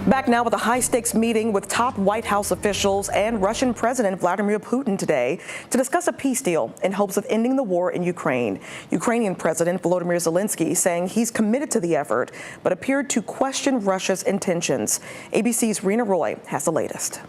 Back now with a high-stakes meeting with top White House officials and Russian President Vladimir Putin today to discuss a peace deal in hopes of ending the war in Ukraine. Ukrainian President Vladimir Zelenskyy saying he's committed to the effort, but appeared to question Russia's intentions. ABC's Rena Roy has the latest.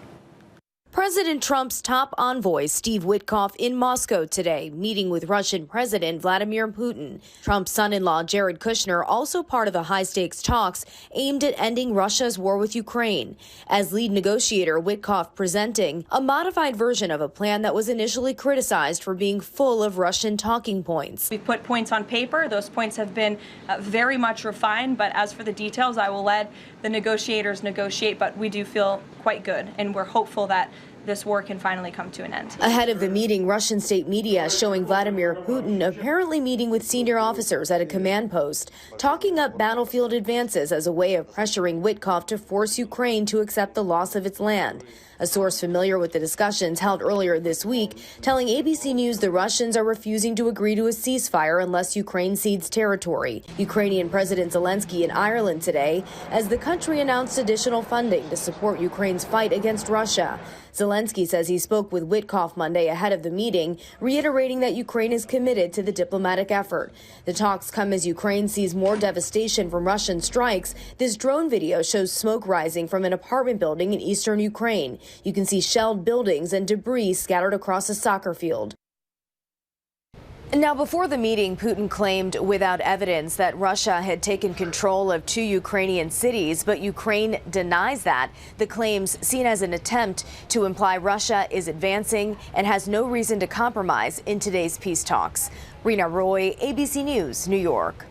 President Trump's top envoy, Steve Witkoff, in Moscow today, meeting with Russian President Vladimir Putin. Trump's son-in-law, Jared Kushner, also part of the high-stakes talks aimed at ending Russia's war with Ukraine. As lead negotiator, Witkoff presenting a modified version of a plan that was initially criticized for being full of Russian talking points. We've put points on paper. Those points have been very much refined, but as for the details, I will let the negotiators negotiate, but we do feel quite good, and we're hopeful that this war can finally come to an end. Ahead of the meeting, Russian state media showing Vladimir Putin apparently meeting with senior officers at a command post, talking up battlefield advances as a way of pressuring Witkoff to force Ukraine to accept the loss of its land. A source familiar with the discussions held earlier this week telling ABC News the Russians are refusing to agree to a ceasefire unless Ukraine cedes territory. Ukrainian President Zelenskyy in Ireland today as the country announced additional funding to support Ukraine's fight against Russia. Zelenskyy says he spoke with Witkoff Monday ahead of the meeting, reiterating that Ukraine is committed to the diplomatic effort. The talks come as Ukraine sees more devastation from Russian strikes. This drone video shows smoke rising from an apartment building in eastern Ukraine. You can see shelled buildings and debris scattered across a soccer field. Now, before the meeting, Putin claimed without evidence that Russia had taken control of 2 Ukrainian cities, but Ukraine denies that. The claims seen as an attempt to imply Russia is advancing and has no reason to compromise in today's peace talks. Rena Roy, ABC News, New York.